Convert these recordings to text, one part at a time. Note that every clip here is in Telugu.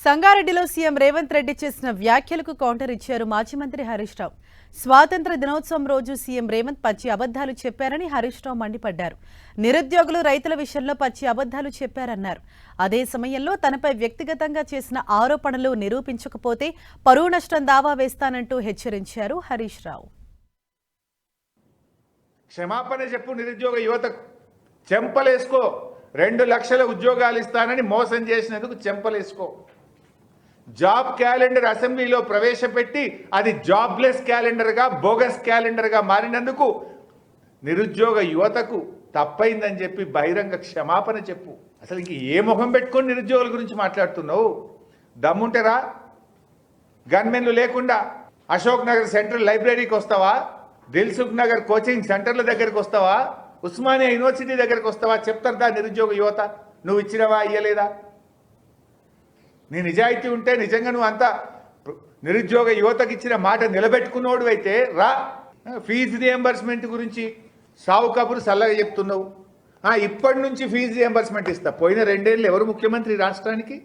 సంగారెడ్డిలో సీఎం రేవంత్ రెడ్డి చేసిన వ్యాఖ్యలకు కౌంటర్ ఇచ్చారు మాజీ మంత్రి హరీష్ రావు. స్వాతంత్ర దినోత్సవం రోజు సీఎం రేవంత్ పచ్చి అబద్ధాలు చెప్పారని హరీష్ రావు మండిపడ్డారు. నిరుద్యోగులు రైతుల విషయంలో పచ్చి అబద్ధాలు చెప్పారన్నారు. అదే సమయంలో తనపై వ్యక్తిగతంగా చేసిన ఆరోపణలు నిరూపించకపోతే పరువు నష్టం దావా వేస్తానంటూ హెచ్చరించారు హరీష్ రావు. క్షమాపణ చెప్పు నిరుద్యోగ యువతకు, చెంపలేసుకో. 2 లక్షల ఉద్యోగాలు ఇస్తానని మోసం చేసినందుకు చెంపలేసుకో. జాబ్ క్యాలెండర్ అసెంబ్లీలో ప్రవేశపెట్టి అది జాబ్లెస్ క్యాలెండర్గా, బోగస్ క్యాలెండర్గా మారినందుకు నిరుద్యోగ యువతకు తప్పైందని చెప్పి బహిరంగ క్షమాపణ చెప్పు. అసలు ఇంక ఏ ముఖం పెట్టుకొని నిరుద్యోగుల గురించి మాట్లాడుతున్నావు? దమ్ముంటేరా, గన్మెన్లు లేకుండా అశోక్ నగర్ సెంట్రల్ లైబ్రరీకి వస్తావా? దిల్సుఖ్ నగర్ కోచింగ్ సెంటర్ల దగ్గరికి వస్తావా? ఉస్మానియా యూనివర్సిటీ దగ్గరికి వస్తావా? చెప్తారా నిరుద్యోగ యువత నువ్వు ఇచ్చినవా, ఇయ్యలేదా? నీ నిజాయితీ ఉంటే నిజంగా నువ్వు అంతా నిరుద్యోగ యువతకి ఇచ్చిన మాట నిలబెట్టుకున్నోడు అయితే రా. ఫీజు రియంబర్స్మెంట్ గురించి సావు కబురు సల్లగా చెప్తున్నావు. ఇప్పటి నుంచి ఫీజు రియంబర్స్మెంట్ ఇస్తా. పోయిన 2 ఏళ్ళు ఎవరు ముఖ్యమంత్రి రాష్ట్రానికి?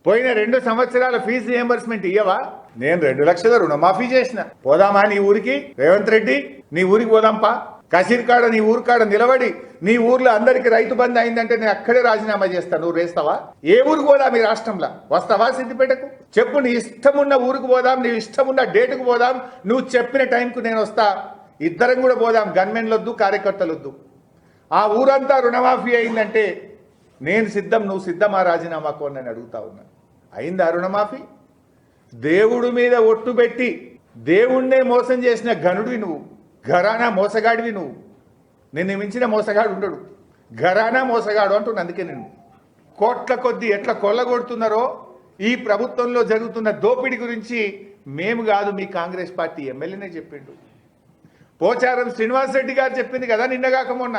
పోయిన 2 సంవత్సరాల ఫీజు రియంబర్స్మెంట్ ఇయ్యవా? నేను 2 లక్షల రుణమాఫీ చేసిన. పోదామా నీ ఊరికి? రేవంత్ రెడ్డి నీ ఊరికి పోదాంపా. కసిరికాడ నీ ఊరు కాడ నిలబడి నీ ఊర్లో అందరికి రైతు బంధు అయిందంటే నేను అక్కడే రాజీనామా చేస్తా. నువ్వు రేస్తావా? ఏ ఊరికి పోదాం ఈ రాష్ట్రంలో? వస్తావా సిద్దిపేటకు? చెప్పు. నీ ఇష్టం ఉన్న ఊరికి పోదాం, నీ ఇష్టం ఉన్న డేటుకు పోదాం. నువ్వు చెప్పిన టైంకు నేను వస్తా. ఇద్దరం కూడా పోదాం. గన్మెన్లొద్దు, కార్యకర్తలొద్దు. ఆ ఊరంతా రుణమాఫీ అయిందంటే నేను సిద్ధం, నువ్వు సిద్ధమా రాజీనామాకు అని నేను అడుగుతా ఉన్నా. అయిందా రుణమాఫీ? దేవుడి మీద ఒట్టు పెట్టి దేవుణ్ణే మోసం చేసిన గనుడివి నువ్వు. ఘరానా మోసగాడివి నువ్వు. నిన్ను మించిన మోసగాడు ఉండడు. ఘరానా మోసగాడు అంటున్నా. అందుకే నేను కోట్ల కొద్దీ ఎట్లా కొల్లగొడుతున్నారో ఈ ప్రభుత్వంలో జరుగుతున్న దోపిడీ గురించి మేము కాదు, మీ కాంగ్రెస్ పార్టీ ఎమ్మెల్యేనే చెప్పిండు. పోచారం శ్రీనివాసరెడ్డి గారు చెప్పింది కదా నిన్నగాక మొన్న.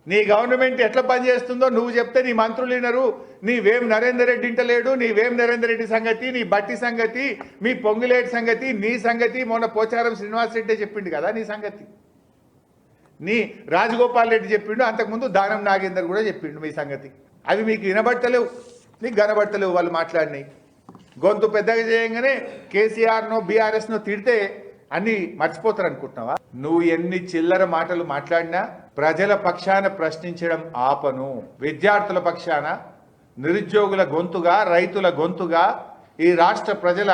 నీ గవర్నమెంట్ ఎట్లా పనిచేస్తుందో నువ్వు చెప్తే నీ మంత్రులు వినరు. నీ వేం నరేందర్ రెడ్డి ఇంటలేడు. నీ వేం నరేందర్ రెడ్డి సంగతి, నీ బట్టి సంగతి, మీ పొంగులేటి సంగతి, నీ సంగతి మొన్న పోచారం శ్రీనివాసరెడ్డి చెప్పిండు కదా నీ సంగతి. నీ రాజగోపాల్ రెడ్డి చెప్పిండు. అంతకుముందు దానం నాగేందర్ కూడా చెప్పిండు మీ సంగతి. అవి మీకు వినబడతలేవు, నీకు కనబడతలేవు. వాళ్ళు మాట్లాడినాయి గొంతు పెద్దగా చేయగానే కేసీఆర్నో బీఆర్ఎస్నో తిడితే అన్ని మర్చిపోతారు అనుకుంటున్నావా? నువ్వు ఎన్ని చిల్లర మాటలు మాట్లాడినా ప్రజల పక్షాన ప్రశ్నించడం ఆపను. విద్యార్థుల పక్షాన, నిరుద్యోగుల గొంతుగా, రైతుల గొంతుగా, ఈ రాష్ట్ర ప్రజల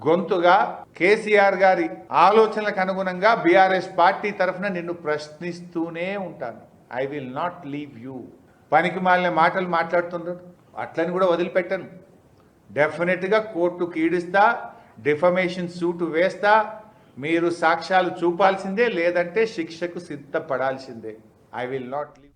గొంతుగా కేసీఆర్ గారి ఆలోచనలకు అనుగుణంగా బీఆర్ఎస్ పార్టీ తరఫున నిన్ను ప్రశ్నిస్తూనే ఉంటాను. I will not leave you. పనికి మాలిన మాటలు మాట్లాడుతున్నారు, అట్లని కూడా వదిలిపెట్టను. డెఫినెట్గా కోర్టుకు ఈడుస్తా, డిఫమేషన్ సూటు వేస్తా. మీరు సాక్ష్యాలు చూపాల్సిందే, లేదంటే శిక్షకు సిద్ధపడాల్సిందే. I will not leave.